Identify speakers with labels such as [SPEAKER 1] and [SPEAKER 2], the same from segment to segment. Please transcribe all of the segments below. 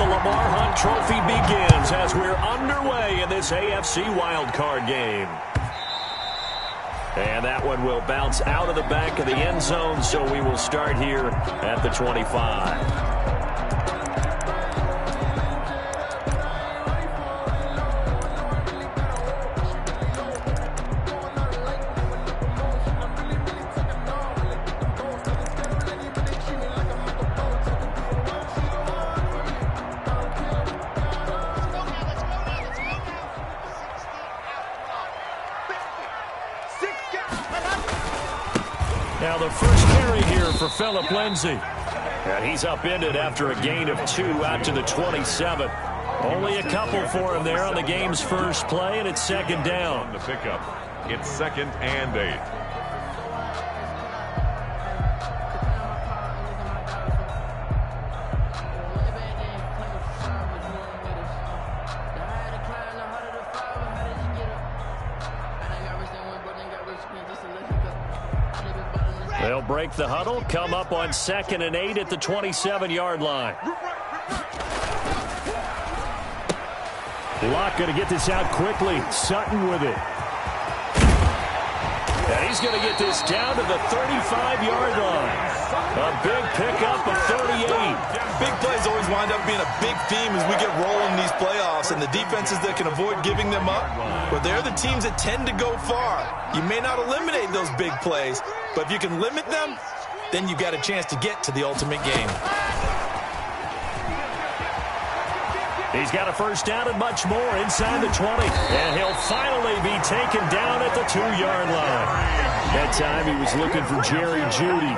[SPEAKER 1] Lamar Hunt Trophy begins as we're underway in this AFC wildcard game. And that one will bounce out of the back of the end zone, so we will start here at the 25. Now the first carry here for Phillip Lindsay. And he's upended after a gain of 2 out to the 27. Only a couple for him there on the game's first play, and it's second down.
[SPEAKER 2] The pickup. It's 2nd and 8.
[SPEAKER 1] They'll break the huddle, come up on 2nd and 8 at the 27-yard line. Locke going to get this out quickly. Sutton with it. And he's going to get this down to the 35-yard line. A big pickup of 38.
[SPEAKER 3] Big plays always wind up being a big theme as we get rolling in these playoffs, and the defenses that can avoid giving them up, but they're the teams that tend to go far. You may not eliminate those big plays, but if you can limit them, then you got a chance to get to the ultimate game.
[SPEAKER 1] He's got a first down and much more inside the 20. And he'll finally be taken down at the 2-yard line. That time he was looking for Jerry Jeudy.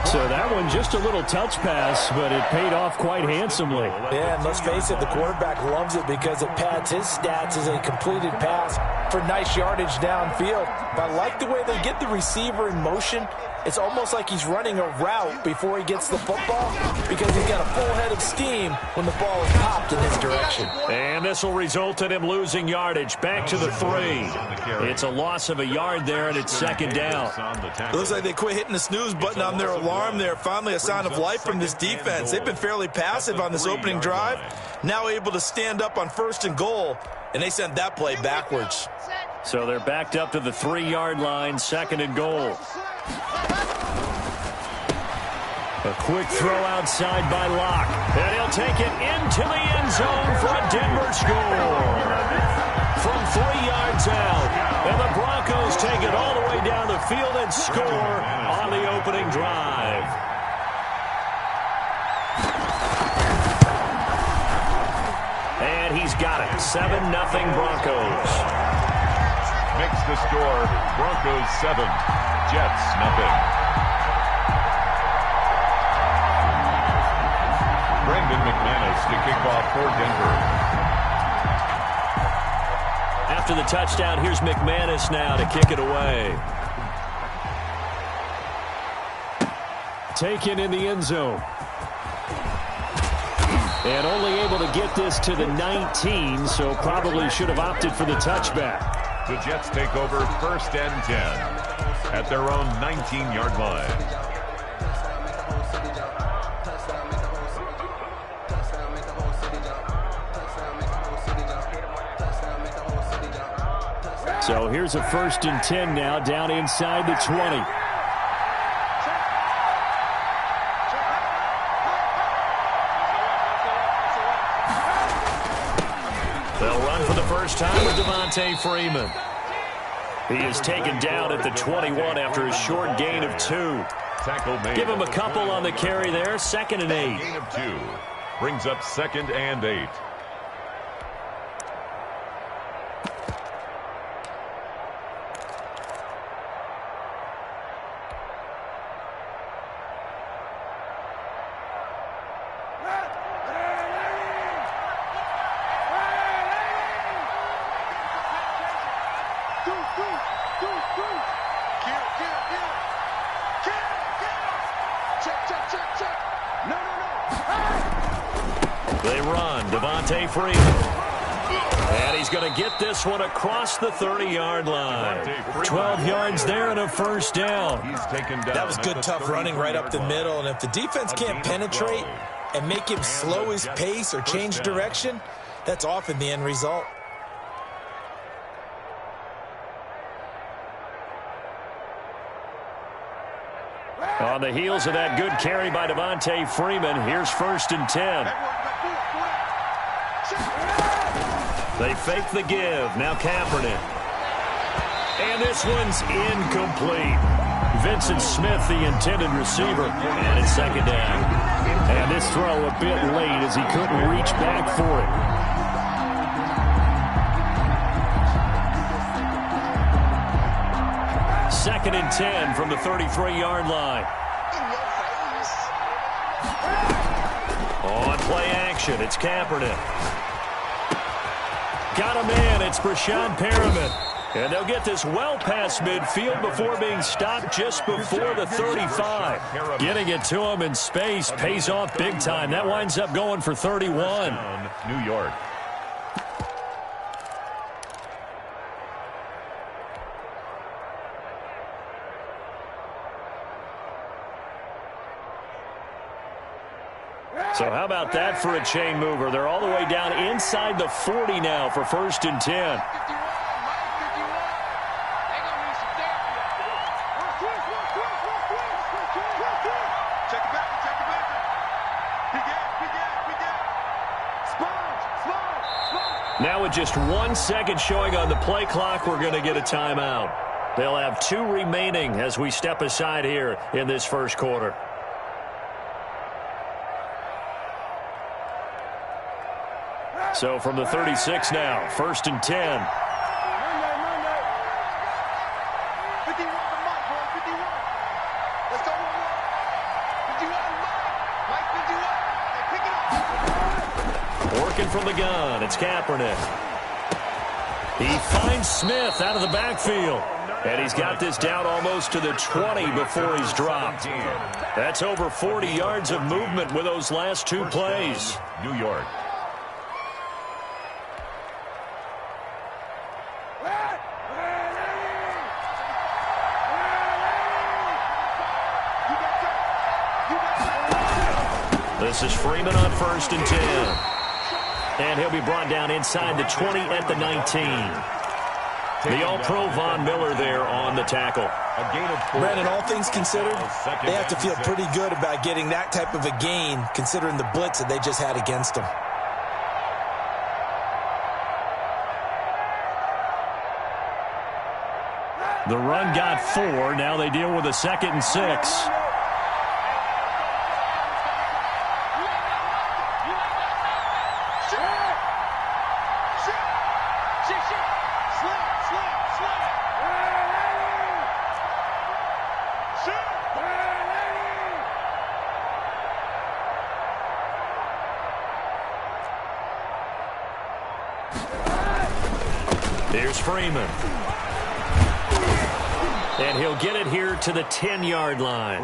[SPEAKER 1] So that one just a little touch pass, but it paid off quite handsomely.
[SPEAKER 4] Yeah, and let's face it, the quarterback loves it because it pads his stats as a completed pass for nice yardage downfield. But I like the way they get the receiver in motion. It's almost like he's running a route before he gets the football because he's got a full head of steam when the ball is popped in his direction.
[SPEAKER 1] And this will result in him losing yardage back to the 3. It's a loss of a yard there, and it's second down.
[SPEAKER 3] It looks like they quit hitting the snooze button on their alarm there. Finally a sign of life from this defense. They've been fairly passive on this opening drive. Now able to stand up on 1st and goal, and they sent that play backwards.
[SPEAKER 1] So they're backed up to the 3-yard line, 2nd and goal. A quick throw outside by Locke. And he'll take it into the end zone for a Denver score. From 3 yards out. And the Broncos take it all the way down the field and score on the opening drive. And he's got it. 7-0 Broncos.
[SPEAKER 2] Makes the score Broncos 7, Jets 0. Brandon McManus to kick off for Denver.
[SPEAKER 1] After the touchdown, here's McManus now to kick it away. Taken in the end zone. And only able to get this to the 19, so probably should have opted for the touchback.
[SPEAKER 2] The Jets take over 1st and 10 at their own 19-yard line.
[SPEAKER 1] So here's a 1st and 10 now down inside the 20. They'll run for the first time with Devontae Freeman. He is taken down at the 21 after a short gain of 2. Give him a couple on the carry there. 2nd and 8.
[SPEAKER 2] Gain of 2 brings up 2nd and 8.
[SPEAKER 1] They run. Devontae Freeman. And he's going to get this one across the 30-yard line. 12 yards there and a first down.
[SPEAKER 3] That was good, tough running right up the middle. And if the defense can't penetrate,
[SPEAKER 4] and make him slow his pace or change direction, that's often the end result.
[SPEAKER 1] On the heels of that good carry by Devontae Freeman, here's 1st and 10. They fake the give. Now Kaepernick. And this one's incomplete. Vincent Smith, the intended receiver, and it's 2nd down. And this throw a bit late as he couldn't reach back for it. Second and 10 from the 33-yard line. On play action, it's Kaepernick. Got a man, it's Brashad Perriman. And they'll get this well past midfield before being stopped just before the 35. Getting it to him in space pays off big time. That winds up going for 31.
[SPEAKER 2] New York.
[SPEAKER 1] So how about that for a chain mover? They're all the way down inside the 40 now for 1st and 10. Now with just 1 second showing on the play clock, we're going to get a timeout. They'll have 2 remaining as we step aside here in this first quarter. So from the 36 now, 1st and 10. Working from the gun, it's Kaepernick. He finds Smith out of the backfield. And he's got this down almost to the 20 before he's dropped. That's over 40 yards of movement with those last 2 plays.
[SPEAKER 2] New York.
[SPEAKER 1] This is Freeman on 1st and 10. And he'll be brought down inside the 20 at the 19. The All-Pro Von Miller there on the tackle.
[SPEAKER 4] Brandon, all things considered, they have to feel pretty good about getting that type of a gain, considering the blitz that they just had against them.
[SPEAKER 1] The run got 4. Now they deal with a 2nd and 6. Here's Freeman. And he'll get it here to the 10-yard line.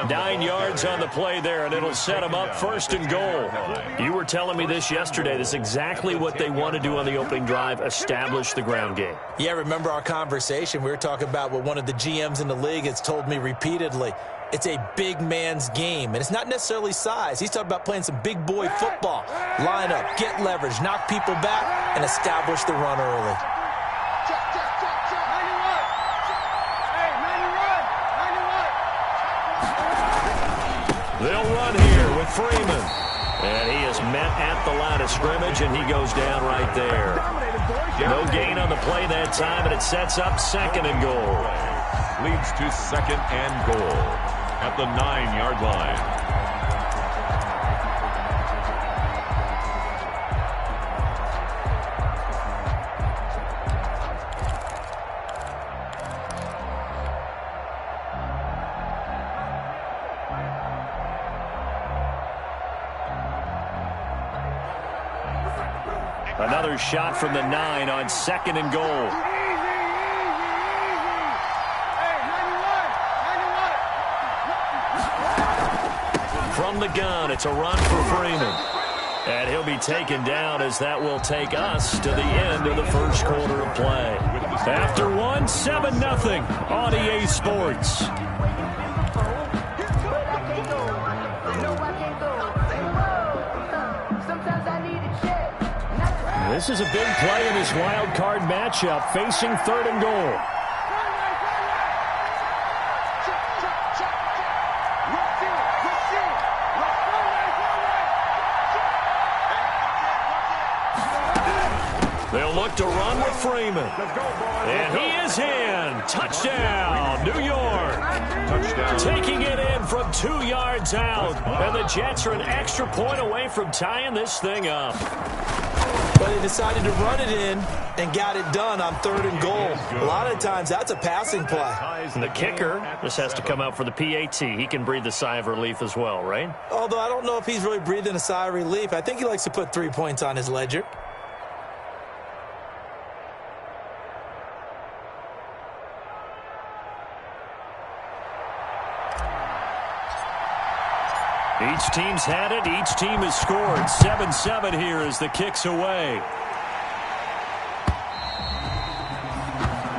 [SPEAKER 1] 9 yards on the play there, and it'll set him up 1st and goal. You were telling me this yesterday. This is exactly what they want to do on the opening drive, establish the ground game.
[SPEAKER 4] Yeah, remember our conversation? We were talking about what one of the GMs in the league has told me repeatedly. It's a big man's game, and it's not necessarily size. He's talking about playing some big boy football. Line up, get leverage, knock people back, and establish the run early.
[SPEAKER 1] They'll run here with Freeman. And he is met at the line of scrimmage, and he goes down right there. No gain on the play that time, and it sets up 2nd and goal.
[SPEAKER 2] Leads to 2nd and goal at the 9-yard line.
[SPEAKER 1] Another shot from the 9 on 2nd and goal. From the gun, it's a run for Freeman. And he'll be taken down as that will take us to the end of the first quarter of play. After one, 7-0 on EA Sports. This is a big play in this wild card matchup, facing 3rd and goal. They'll look to run with Freeman. And he is in. Touchdown, New York. Touchdown. Taking it in from 2 yards out. And the Jets are an extra point away from tying this thing up.
[SPEAKER 4] But they decided to run it in and got it done on 3rd and goal. A lot of times, that's a passing play.
[SPEAKER 1] And the kicker just has to come out for the PAT. He can breathe a sigh of relief as well, right?
[SPEAKER 4] Although I don't know if he's really breathing a sigh of relief. I think he likes to put 3 points on his ledger.
[SPEAKER 1] Each team's had it. Each team has scored. 7-7 here as the kick's away.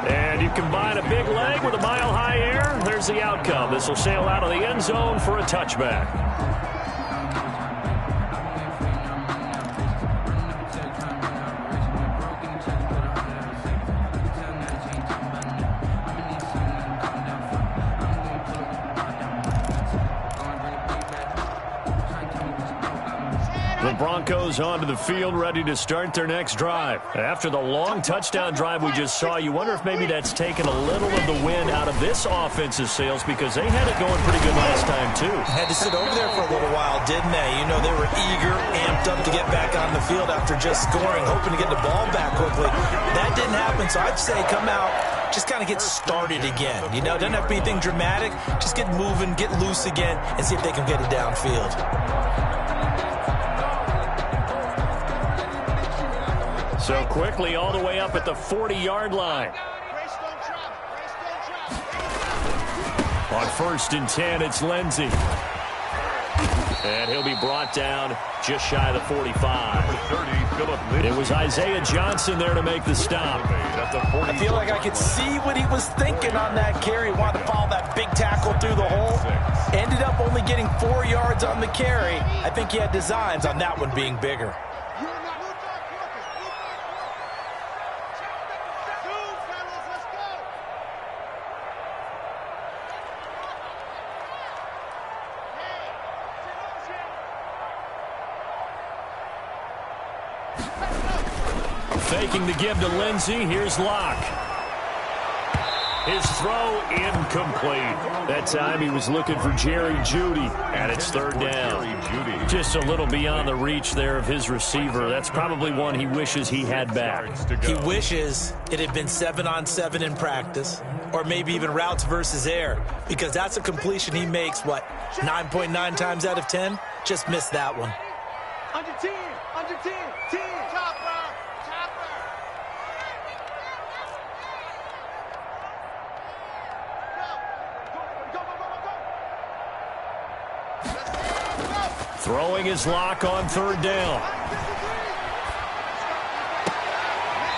[SPEAKER 1] And you combine a big leg with a mile-high air. There's the outcome. This will sail out of the end zone for a touchback. The Broncos onto the field, ready to start their next drive. After the long touchdown drive we just saw, you wonder if maybe that's taken a little of the wind out of this offensive sails, because they had it going pretty good last time, too.
[SPEAKER 4] Had to sit over there for a little while, didn't they? You know, they were eager, amped up to get back on the field after just scoring, hoping to get the ball back quickly. That didn't happen, so I'd say come out, just kind of get started again. You know, it doesn't have to be anything dramatic. Just get moving, get loose again, and see if they can get it downfield.
[SPEAKER 1] So quickly all the way up at the 40-yard line. On 1st and 10, it's Lindsey. And he'll be brought down just shy of the 45. It was Isaiah Johnson there to make the stop.
[SPEAKER 4] I feel like I could see what he was thinking on that carry. He wanted to follow that big tackle through the hole. Ended up only getting 4 yards on the carry. I think he had designs on that one being bigger.
[SPEAKER 1] Faking the give to Lindsey. Here's Locke. His throw incomplete. That time he was looking for Jerry Jeudy, and it's 3rd down. Just a little beyond the reach there of his receiver. That's probably one he wishes he had back.
[SPEAKER 4] He wishes it had been 7-on-7 in practice, or maybe even routes versus air, because that's a completion he makes, 9.9 times out of 10? Just missed that one.
[SPEAKER 5] Under 10, 10.
[SPEAKER 1] Throwing his Lock on 3rd down.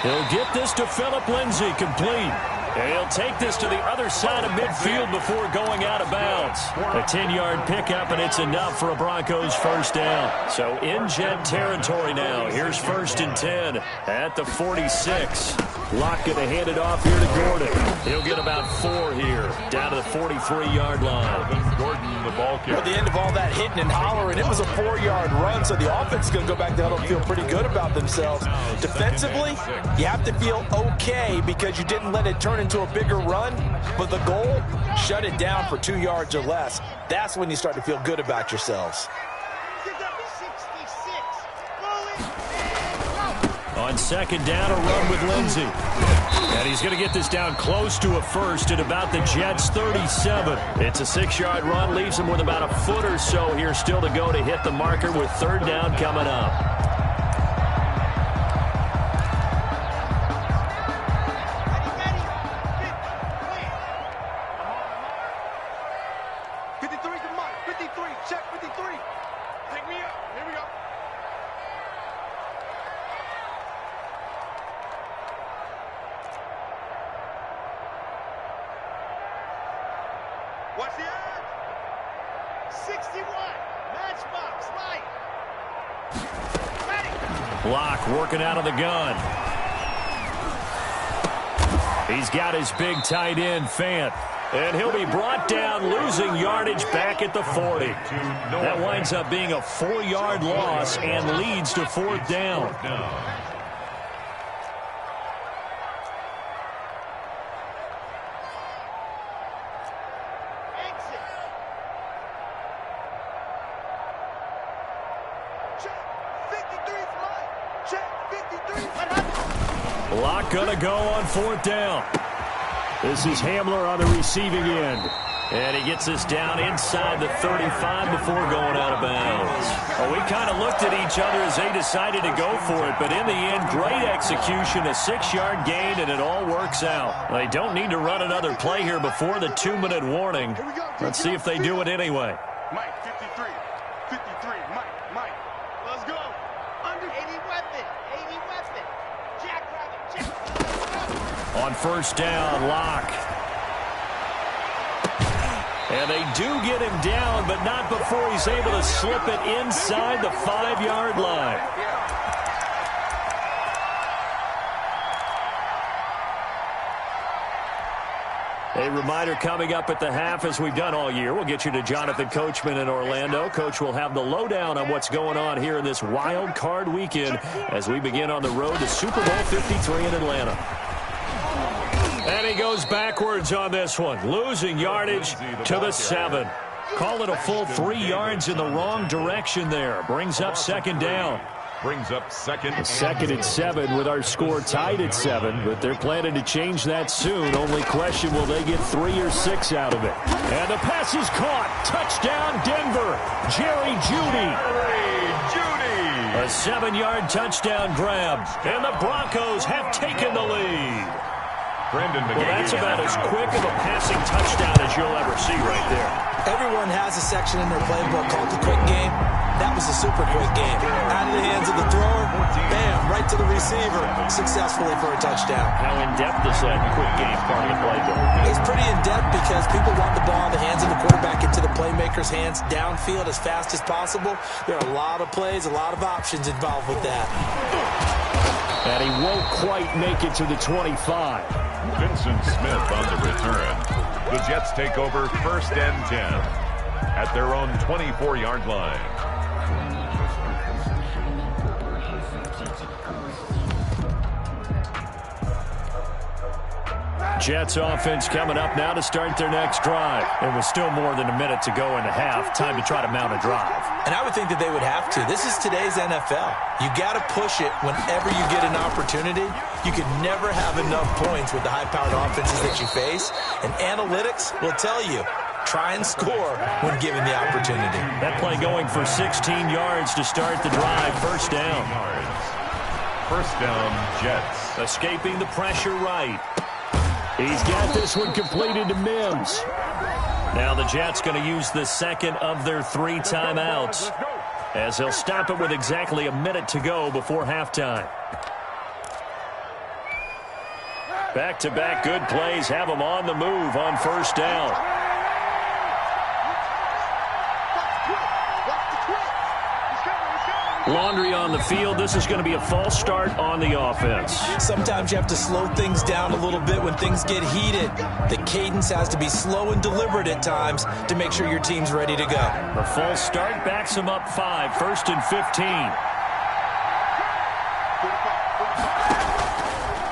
[SPEAKER 1] He'll get this to Phillip Lindsay, complete. And he'll take this to the other side of midfield before going out of bounds. A 10-yard pickup, and it's enough for a Broncos 1st down. So in Jet territory now. Here's 1st and 10 at the 46. Locke going to hand it off here to Gordon. He'll get about 4 here, down to the 43-yard line.
[SPEAKER 2] Gordon, the ball kick.
[SPEAKER 4] At the end of all that hitting and hollering, it was a 4-yard run, so the offense is going to go back down and feel pretty good about themselves. Defensively, you have to feel okay because you didn't let it turn into a bigger run, but the goal, shut it down for 2 yards or less. That's when you start to feel good about yourselves.
[SPEAKER 1] On 2nd down, a run with Lindsey. And he's going to get this down close to a first at about the Jets' 37. It's a 6-yard run, leaves him with about a foot or so here still to go to hit the marker with 3rd down coming up.
[SPEAKER 5] Watch the edge. 61. Matchbox. Light. Ready.
[SPEAKER 1] Locke working out of the gun. He's got his big tight end, Fant. And he'll be brought down, losing yardage back at the 40. That winds up being a 4-yard loss and leads to 4th down. Locke gonna go on 4th down. This is Hamler on the receiving end. And he gets us down inside the 35 before going out of bounds. Well, we kind of looked at each other as they decided to go for it, but in the end, great execution, a 6-yard gain, and it all works out. They don't need to run another play here before the 2-minute warning. Let's see if they do it anyway.
[SPEAKER 5] Mike, 53, Mike, let's go. Under 80 weapon, Jackrabbit.
[SPEAKER 1] On 1st down, Locke. And they do get him down, but not before he's able to slip it inside the 5-yard line. A reminder coming up at the half, as we've done all year. We'll get you to Jonathan Coachman in Orlando. Coach will have the lowdown on what's going on here in this wild card weekend as we begin on the road to Super Bowl 53 in Atlanta. And he goes backwards on this one, losing yardage to the 7. Call it a full 3 yards in the wrong direction there. Brings up 2nd down.
[SPEAKER 2] Brings up second and
[SPEAKER 1] 7 with our score tied at 7, but they're planning to change that soon. Only question, will they get 3 or 6 out of it? And the pass is caught. Touchdown, Denver. Jerry Jeudy. A 7-yard touchdown grab, and the Broncos have taken the lead. Well, that's about as quick of a passing touchdown as you'll ever see right there.
[SPEAKER 4] Everyone has a section in their playbook called the quick game. That was a super quick game. Out of the hands of the thrower, bam, right to the receiver, successfully for a touchdown.
[SPEAKER 1] How in-depth is that quick game part of the playbook?
[SPEAKER 4] It's pretty in-depth because people want the ball in the hands of the quarterback into the playmaker's hands downfield as fast as possible. There are a lot of plays, a lot of options involved with that.
[SPEAKER 1] And he won't quite make it to the 25.
[SPEAKER 2] Vincent Smith on the return. The Jets take over 1st and 10 at their own 24-yard line.
[SPEAKER 1] Jets offense coming up now to start their next drive. There was still more than a minute to go in the half. Time to try to mount a drive.
[SPEAKER 4] And I would think that they would have to. This is today's NFL. You got to push it whenever you get an opportunity. You can never have enough points with the high-powered offenses that you face. And analytics will tell you, try and score when given the opportunity.
[SPEAKER 1] That play going for 16 yards to start the drive. 1st down.
[SPEAKER 2] 1st down, Jets.
[SPEAKER 1] Escaping the pressure right. He's got this one completed to Mims. Now the Jets going to use the 2nd of their 3 timeouts as they'll stop it with exactly a minute to go before halftime. Back-to-back good plays have them on the move on 1st down. Laundry on the field. This is going to be a false start on the offense.
[SPEAKER 4] Sometimes you have to slow things down a little bit when things get heated. The cadence has to be slow and deliberate at times to make sure your team's ready to go.
[SPEAKER 1] A false start backs him up 5. 1st and 15.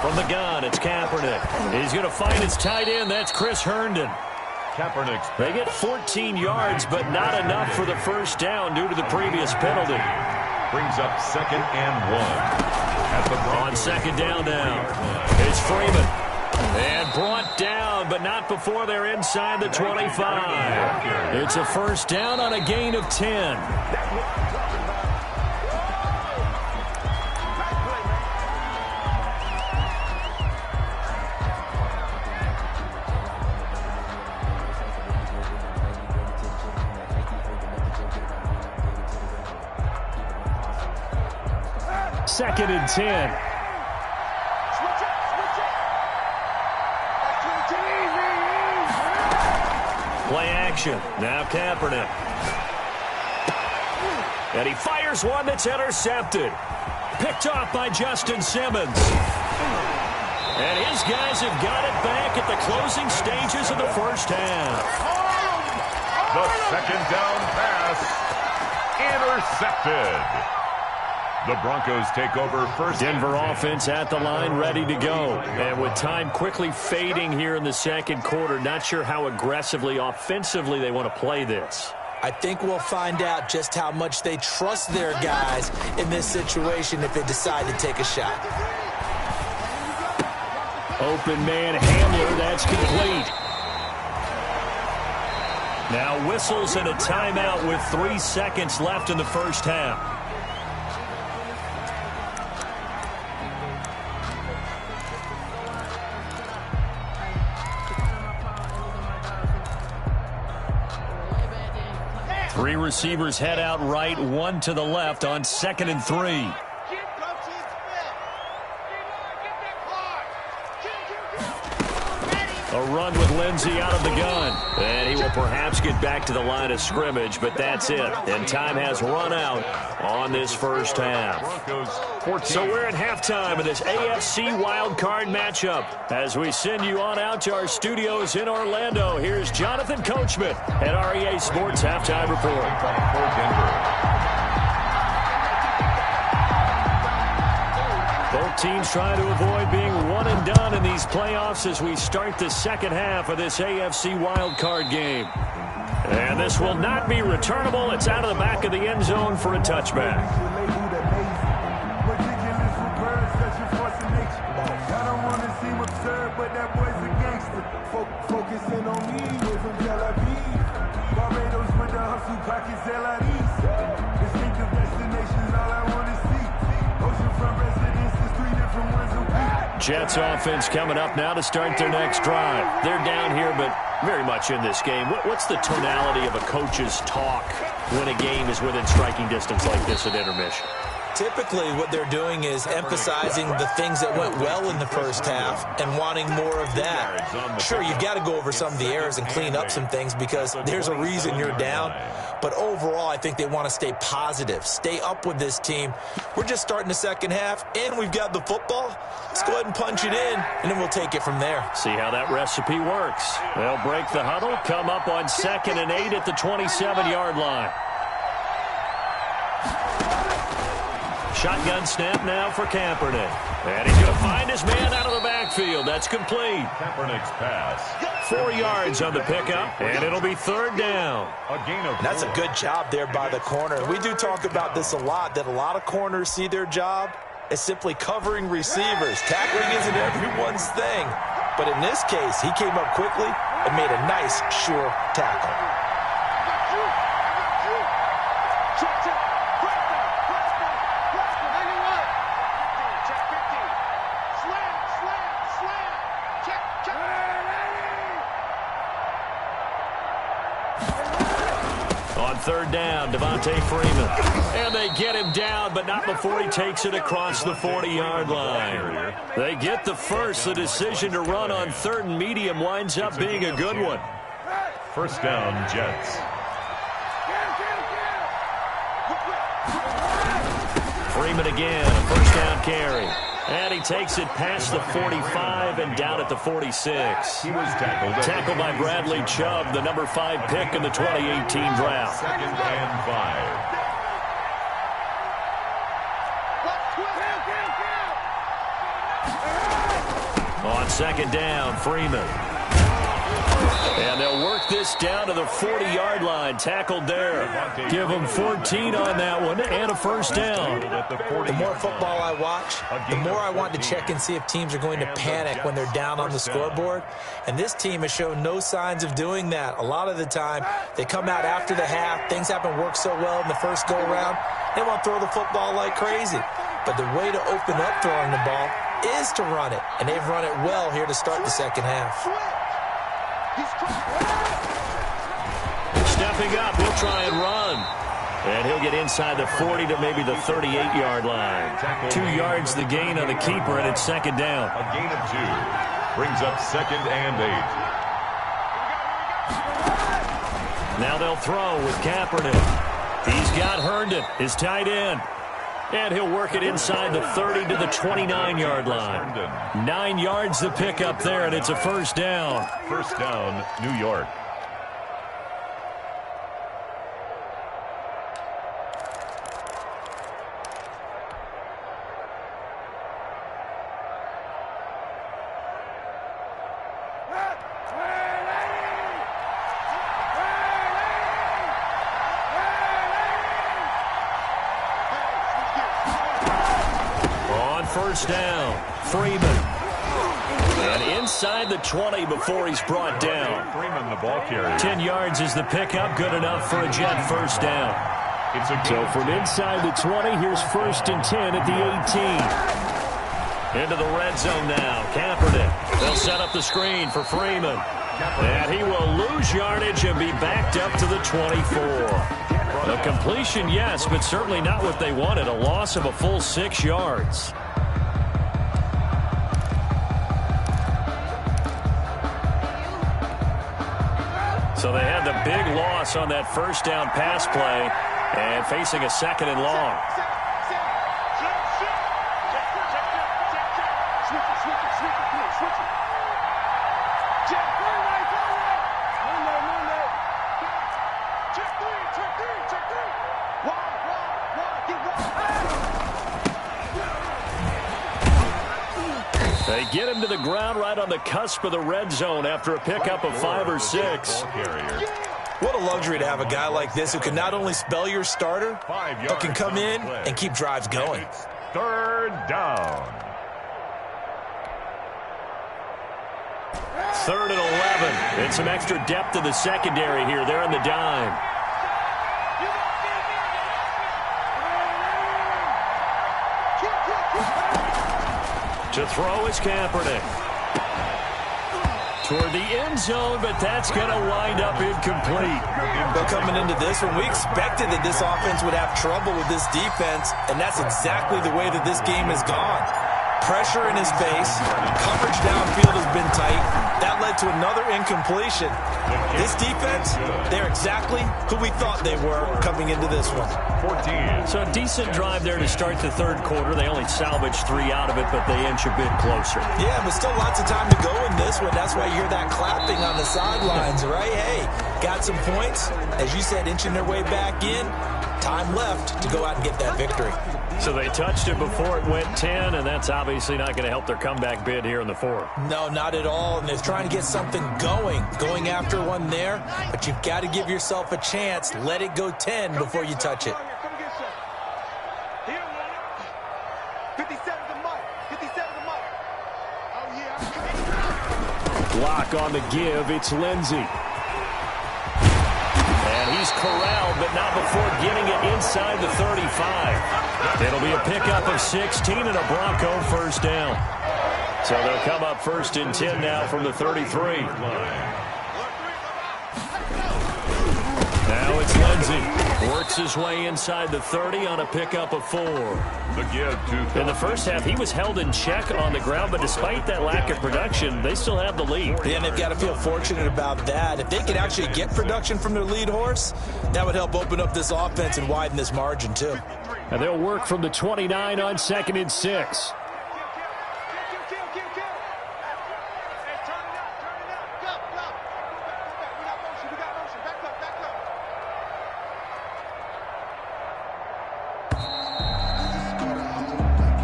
[SPEAKER 1] From the gun, it's Kaepernick. He's going to find his tight end. That's Chris Herndon.
[SPEAKER 2] Kaepernick's.
[SPEAKER 1] They get 14 yards, but not enough for the 1st down due to the previous penalty.
[SPEAKER 2] Brings up 2nd and 1.
[SPEAKER 1] On 2nd down now, it's Freeman. And brought down, but not before they're inside the 25. It's a 1st down on a gain of 10. Second and 10. Play action. Now Kaepernick. And he fires one that's intercepted. Picked off by Justin Simmons. And his guys have got it back at the closing stages of the first half.
[SPEAKER 2] The second down pass intercepted. The Broncos take over first.
[SPEAKER 1] Denver offense at the line, ready to go. And with time quickly fading here in the second quarter, not sure how aggressively, offensively they want to play this.
[SPEAKER 4] I think we'll find out just how much they trust their guys in this situation if they decide to take a shot.
[SPEAKER 1] Open man Hamler, that's complete. Now whistles and a timeout with 3 seconds left in the first half. Three receivers head out right, one to the left on 2nd and 3. A run with Lindsey out of the gun. And he will perhaps get back to the line of scrimmage, but that's it. And time has run out on this first half. So we're at halftime of this AFC wildcard matchup. As we send you on out to our studios in Orlando, here's Jonathan Coachman at REA Sports Halftime Report. Both teams trying to avoid being one and done in these playoffs as we start the second half of this AFC wildcard game. And this will not be returnable. It's out of the back of the end zone for a touchback. Jets offense coming up now to start their next drive. They're down here, but very much in this game. What's the tonality of a coach's talk when a game is within striking distance like this at intermission?
[SPEAKER 4] Typically, what they're doing is emphasizing the things that went well in the first half and wanting more of that. Sure, you've got to go over some of the errors and clean up some things because there's a reason you're down. But overall, I think they want to stay positive, stay up with this team. We're just starting the second half, and we've got the football. Let's go ahead and punch it in, and then we'll take it from there.
[SPEAKER 1] See how that recipe works. They'll break the huddle, come up on 2nd and 8 at the 27-yard line. Shotgun snap now for Kaepernick. And he's going to find his man out of the backfield. That's complete.
[SPEAKER 2] Kaepernick's pass.
[SPEAKER 1] 4 yards on the pickup, and it'll be 3rd down.
[SPEAKER 4] That's a good job there by the corner. We do talk about this a lot, that a lot of corners see their job as simply covering receivers. Tackling isn't everyone's thing. But in this case, he came up quickly and made a nice, sure tackle.
[SPEAKER 1] On 3rd down, Devontae Freeman. And they get him down, but not before he takes it across the 40-yard line. They get the first. The decision to run on 3rd and medium winds up being a good one.
[SPEAKER 2] First down, Jets.
[SPEAKER 1] Freeman again, a first down carry. And he takes it past the 45 and down at the 46.
[SPEAKER 2] He was tackled
[SPEAKER 1] by Bradley Chubb, the number 5 pick in the 2018 draft.
[SPEAKER 2] 2nd and 5.
[SPEAKER 1] On 2nd down, Freeman. And they'll work this down to the 40-yard line. Tackled there. Give them 14 on that one and a first down.
[SPEAKER 4] The more football I watch, the more I want to check and see if teams are going to panic when they're down on the scoreboard. And this team has shown no signs of doing that. A lot of the time, they come out after the half. Things haven't worked so well in the first go-around. They want to throw the football like crazy. But the way to open up throwing the ball is to run it. And they've run it well here to start the second half.
[SPEAKER 1] Stepping up, he'll try and run. And he'll get inside the 40 to maybe the 38-yard line. 2 yards the gain on the keeper, and it's 2nd down.
[SPEAKER 2] A gain of 2. Brings up 2nd and 8.
[SPEAKER 1] Now they'll throw with Kaepernick. He's got Herndon, his tight end. And he'll work it inside the 30 to the 29-yard line. 9 yards to pick up there, and it's a first down.
[SPEAKER 2] First down, New York.
[SPEAKER 1] First down, Freeman. And inside the 20 before he's brought down.
[SPEAKER 2] Freeman, the ball carrier.
[SPEAKER 1] 10 yards is the pickup, good enough for a Jet first down. So from inside the 20, here's 1st and 10 at the 18. Into the red zone now, Kaepernick. They'll set up the screen for Freeman. And he will lose yardage and be backed up to the 24. A completion, yes, but certainly not what they wanted. A loss of a full 6 yards. So they had the big loss on that first down pass play and facing a 2nd and long. They get him to the ground right on the cusp of the red zone after a pickup of 5 or 6.
[SPEAKER 3] What a luxury to have a guy like this who can not only spell your starter, but can come in and keep drives going.
[SPEAKER 2] Third down.
[SPEAKER 1] 3rd and 11. And some extra depth in the secondary here. They're on the dime. To throw is Kaepernick. Toward the end zone, but that's going to wind up incomplete.
[SPEAKER 3] But coming into this one, we expected that this offense would have trouble with this defense, and that's exactly the way that this game has gone. Pressure in his face, coverage downfield has been tight. That led to another incompletion. This defense, they're exactly who we thought they were coming into this one.
[SPEAKER 2] 14.
[SPEAKER 1] So a decent drive there to start the 3rd quarter. They only salvaged 3 out of it, but they inch a bit closer.
[SPEAKER 3] Yeah, but still lots of time to go in this one. That's why you hear that clapping on the sidelines, right? Hey, got some points. As you said, inching their way back in. Time left to go out and get that victory.
[SPEAKER 1] So they touched it before it went 10, and that's obviously not going to help their comeback bid here in the 4th.
[SPEAKER 3] No, not at all, and they're trying to get something going after one there, but you've got to give yourself a chance. Let it go 10 before you touch it.
[SPEAKER 1] Block on the give, it's Lindsey. And he's corralled, but not before getting it inside the 35. It'll be a pickup of 16 and a Bronco first down. So they'll come up 1st and 10 now from the 33. Now it's Lindsey. Works his way inside the 30 on a pickup of 4.
[SPEAKER 2] The give to
[SPEAKER 1] in the first half, he was held in check on the ground, but despite that lack of production, they still have the lead.
[SPEAKER 3] Yeah, and they've got to feel fortunate about that. If they could actually get production from their lead horse, that would help open up this offense and widen this margin, too.
[SPEAKER 1] And they'll work from the 29 on 2nd and 6.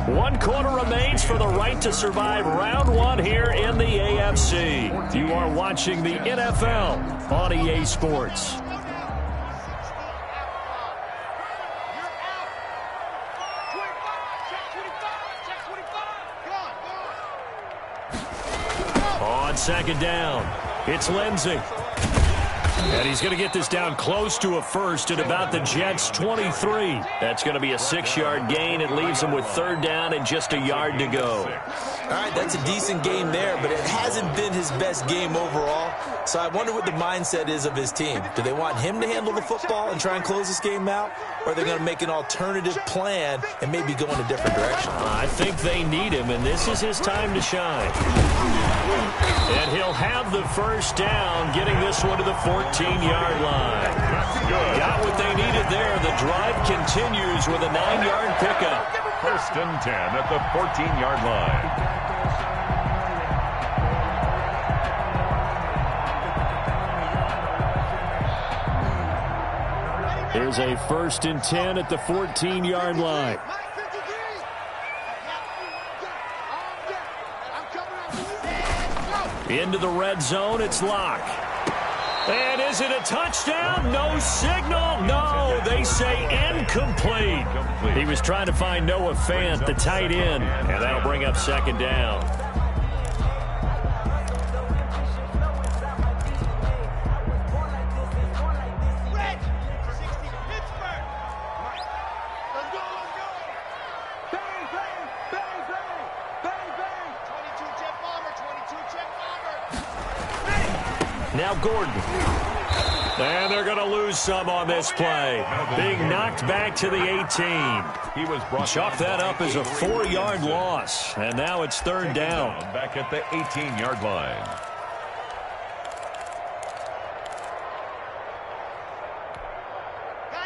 [SPEAKER 1] One quarter remains for the right to survive round 1 here in the AFC. You are watching the NFL on EA Sports. On 2nd down, it's Lindsey. And he's going to get this down close to a first at about the Jets' 23. That's going to be a 6-yard gain. It leaves him with 3rd down and just a yard to go.
[SPEAKER 3] All right, that's a decent game there, but it hasn't been his best game overall. So I wonder what the mindset is of his team. Do they want him to handle the football and try and close this game out? Or are they going to make an alternative plan and maybe go in a different direction?
[SPEAKER 1] I think they need him, and this is his time to shine. And he'll have the first down, getting this one to the 14-yard line. Got what they needed there. The drive continues with a 9-yard pickup.
[SPEAKER 2] 1st and 10 at the 14-yard line.
[SPEAKER 1] Here's a 1st and 10 at the 14-yard line. Into the red zone, it's Locke. And is it a touchdown? No signal. No, they say incomplete. He was trying to find Noah Fant, the tight end, and that'll bring up 2nd down. Now Gordon. And they're going to lose some on this play. Being knocked back to the 18.
[SPEAKER 2] He was brought
[SPEAKER 1] Chalk that up as a 4-yard loss. And now it's 3rd down.
[SPEAKER 2] Back at the 18-yard line.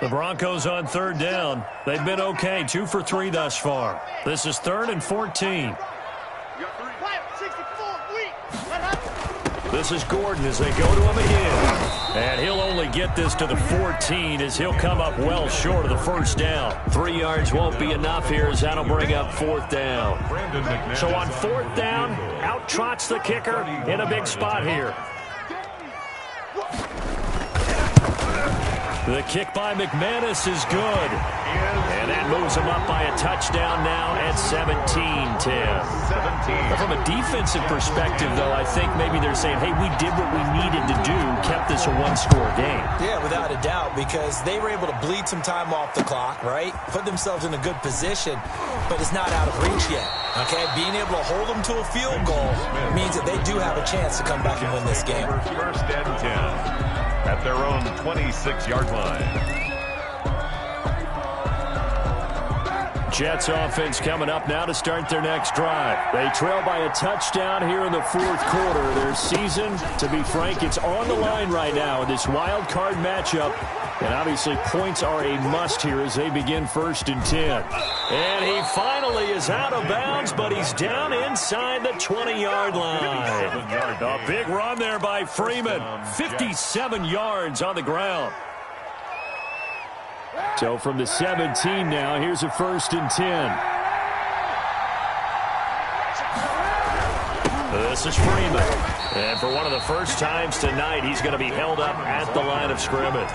[SPEAKER 1] The Broncos on 3rd down. They've been okay, 2 for 3 thus far. This is 3rd and 14. This is Gordon as they go to him again. And he'll only get this to the 14 as he'll come up well short of the 1st down. 3 yards won't be enough here as that'll bring up 4th down. So on 4th down, out trots the kicker in a big spot here. The kick by McManus is good. And that moves him up by a touchdown now at 17-10. From a defensive perspective, though, I think maybe they're saying, hey, we did what we needed to do, kept this a 1-score game.
[SPEAKER 4] Yeah, without a doubt, because they were able to bleed some time off the clock, right? Put themselves in a good position, but it's not out of reach yet. Okay, being able to hold them to a field goal means that they do have a chance to come back and win this game.
[SPEAKER 2] 1st and 10 at their own 26-yard line.
[SPEAKER 1] Jets offense coming up now to start their next drive. They trail by a touchdown here in the 4th quarter. Their season, to be frank, it's on the line right now in this wild card matchup. And obviously points are a must here as they begin 1st and 10. And he finally is out of bounds, but he's down inside the 20-yard line. A big run there by Freeman. 57 yards on the ground. So from the 17 now, here's a 1st and 10. This is Freeman. And for one of the first times tonight, he's going to be held up at the line of scrimmage.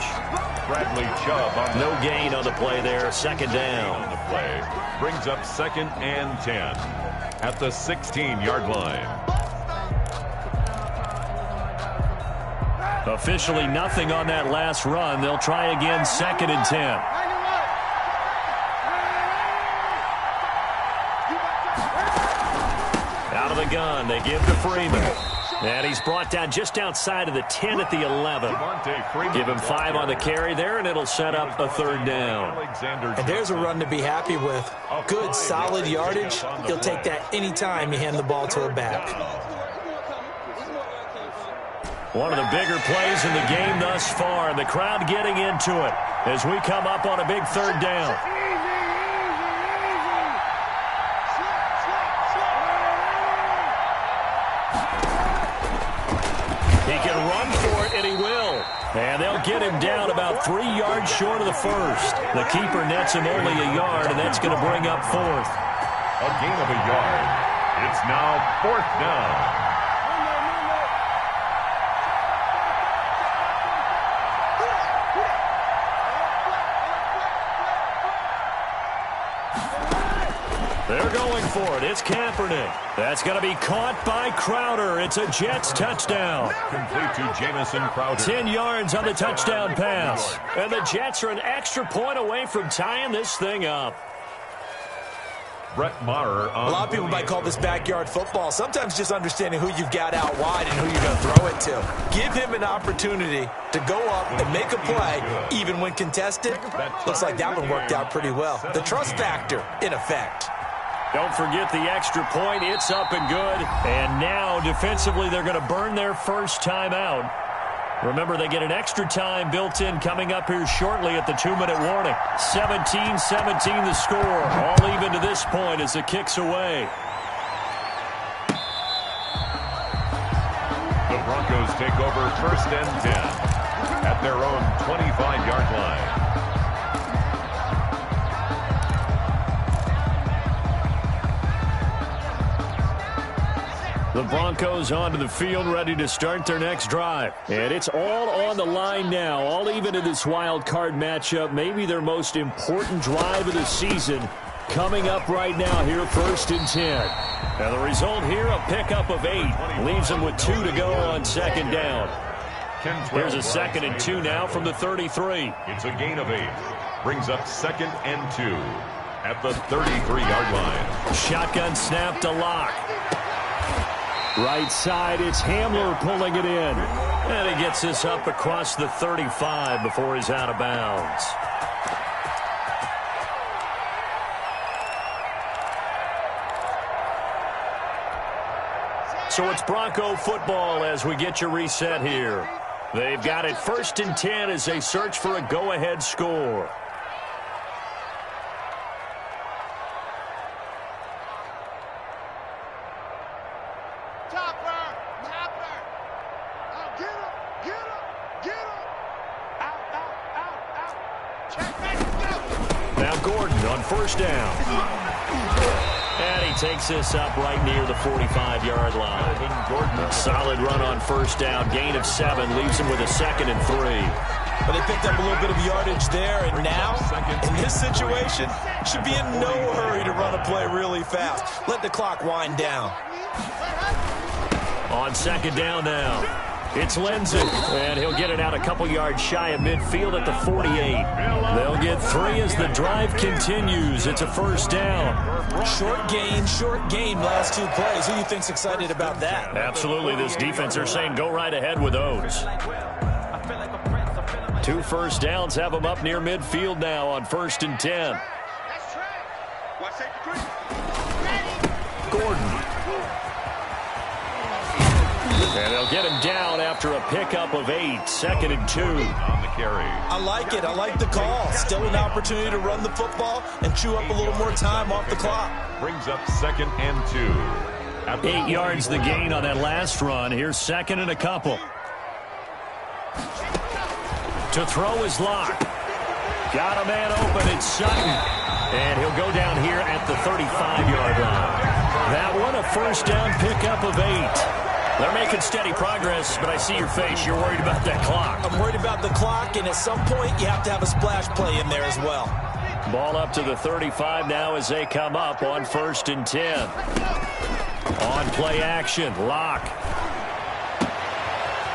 [SPEAKER 2] Bradley Chubb on
[SPEAKER 1] no gain on the play there. 2nd down.
[SPEAKER 2] On the play brings up 2nd and 10 at the 16-yard line.
[SPEAKER 1] Officially nothing on that last run. They'll try again 2nd and 10. Out of the gun, they give to Freeman. And he's brought down just outside of the 10 at the 11. Give him 5 on the carry there, and it'll set up a 3rd down.
[SPEAKER 4] And there's a run to be happy with. Good, solid yardage. He'll take that any time you hand the ball to a back.
[SPEAKER 1] One of the bigger plays in the game thus far, and the crowd getting into it as we come up on a big 3rd down. He can run for it, and he will. And they'll get him down about 3 yards short of the 1st. The keeper nets him only a yard, and that's going to bring up 4th.
[SPEAKER 2] A gain of a yard. It's now 4th down.
[SPEAKER 1] They're going for it. It's Kaepernick. That's going to be caught by Crowder. It's a Jets touchdown.
[SPEAKER 2] Complete to Jamison Crowder.
[SPEAKER 1] 10 yards on the touchdown pass. And the Jets are an extra point away from tying this thing up.
[SPEAKER 2] Brett Maher.
[SPEAKER 4] A lot of people might call this backyard football. Sometimes just understanding who you've got out wide and who you're going to throw it to. Give him an opportunity to go up and make a play, even when contested. Looks like that one worked out pretty well. The trust factor, in effect.
[SPEAKER 1] Don't forget the extra point. It's up and good. And now, defensively, they're going to burn their first time out. Remember, they get an extra time built in coming up here shortly at the 2-minute warning. 17-17 the score. All even to this point as the kick's away.
[SPEAKER 2] The Broncos take over 1st and 10 at their own 25-yard line.
[SPEAKER 1] The Broncos onto the field, ready to start their next drive. And it's all on the line now, all even in this wild card matchup. Maybe their most important drive of the season coming up right now here, 1st and 10. Now the result here, a pickup of 8. Leaves them with 2 to go on 2nd down. Here's a 2nd and 2 now from the 33.
[SPEAKER 2] It's a gain of 8. Brings up 2nd and 2 at the 33-yard line.
[SPEAKER 1] Shotgun snap to Locke. Right side, it's Hamler pulling it in. And he gets this up across the 35 before he's out of bounds. So it's Bronco football as we get you reset here. They've got it 1st and 10 as they search for a go-ahead score. Now Gordon on 1st down. And he takes this up right near the 45-yard line. Gordon, solid run on 1st down. Gain of 7 leaves him with a 2nd and 3.
[SPEAKER 4] But they picked up a little bit of yardage there, and now, in this situation, should be in no hurry to run a play really fast. Let the clock wind down.
[SPEAKER 1] On 2nd down now. It's Lindsey, and he'll get it out a couple yards shy of midfield at the 48. They'll get 3 as the drive continues. It's a 1st down.
[SPEAKER 4] Short gain, last 2 plays. Who do you think's excited about that?
[SPEAKER 1] Absolutely, this defense are saying go right ahead with those. 2 1st downs have them up near midfield now on 1st and 10. Gordon. And they'll get him down after a pickup of 8. 2nd and 2.
[SPEAKER 2] On the carry.
[SPEAKER 4] I like it. I like the call. Still an opportunity to run the football and chew up a little more time off the clock.
[SPEAKER 2] Brings up 2nd and 2.
[SPEAKER 1] 8 yards the gain on that last run. Here's 2nd and a couple. To throw is Locke. Got a man open. It's Sutton. And he'll go down here at the 35-yard line. That one a 1st down pickup of 8. They're making steady progress, but I see your face. You're worried about that clock.
[SPEAKER 4] I'm worried about the clock, and at some point, you have to have a splash play in there as well.
[SPEAKER 1] Ball up to the 35 now as they come up on 1st and 10. On play action, Locke.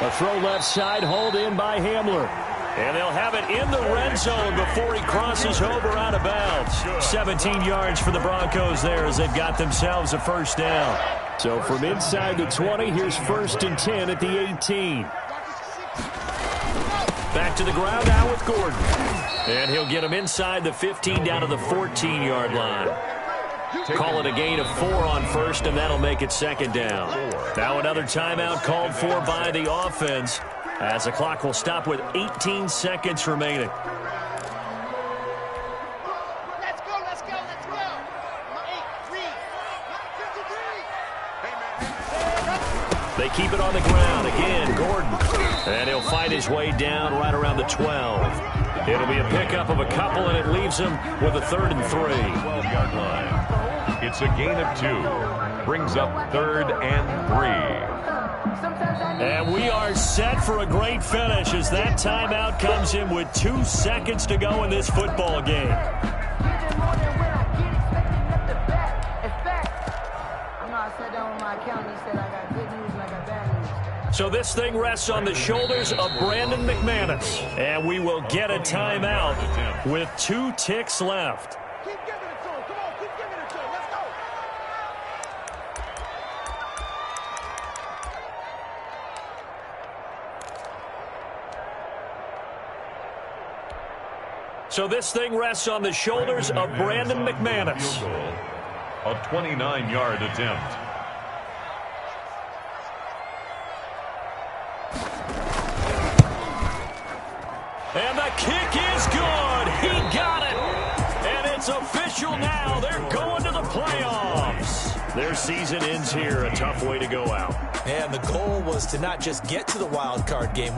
[SPEAKER 1] A throw left side, hauled in by Hamler. And they'll have it in the red zone before he crosses over out of bounds. 17 yards for the Broncos there as they've got themselves a 1st down. So from inside the 20, here's 1st and 10 at the 18. Back to the ground now with Gordon. And he'll get him inside the 15 down to the 14-yard line. Call it a gain of 4 on 1st, and that'll make it 2nd down. Now another timeout called for by the offense as the clock will stop with 18 seconds remaining. They keep it on the ground. Again, Gordon. And he'll fight his way down right around the 12. It'll be a pickup of a couple, and it leaves him with a 3rd and 3.
[SPEAKER 2] 12-yard line. It's a gain of 2. Brings up 3rd and 3.
[SPEAKER 1] And we are set for a great finish as that timeout comes in with 2 seconds to go in this football game. So this thing rests on the shoulders of Brandon McManus. And we will get a timeout with 2 ticks left.
[SPEAKER 5] Keep giving it to him. Come on, keep giving it to him. Let's go.
[SPEAKER 1] So this thing rests on the shoulders of Brandon McManus.
[SPEAKER 2] A 29-yard attempt.
[SPEAKER 1] kick is good. He got it. And it's official now. They're going to the playoffs. Their season ends here. A tough way to go out.
[SPEAKER 4] And the goal was to not just get to the wild card game.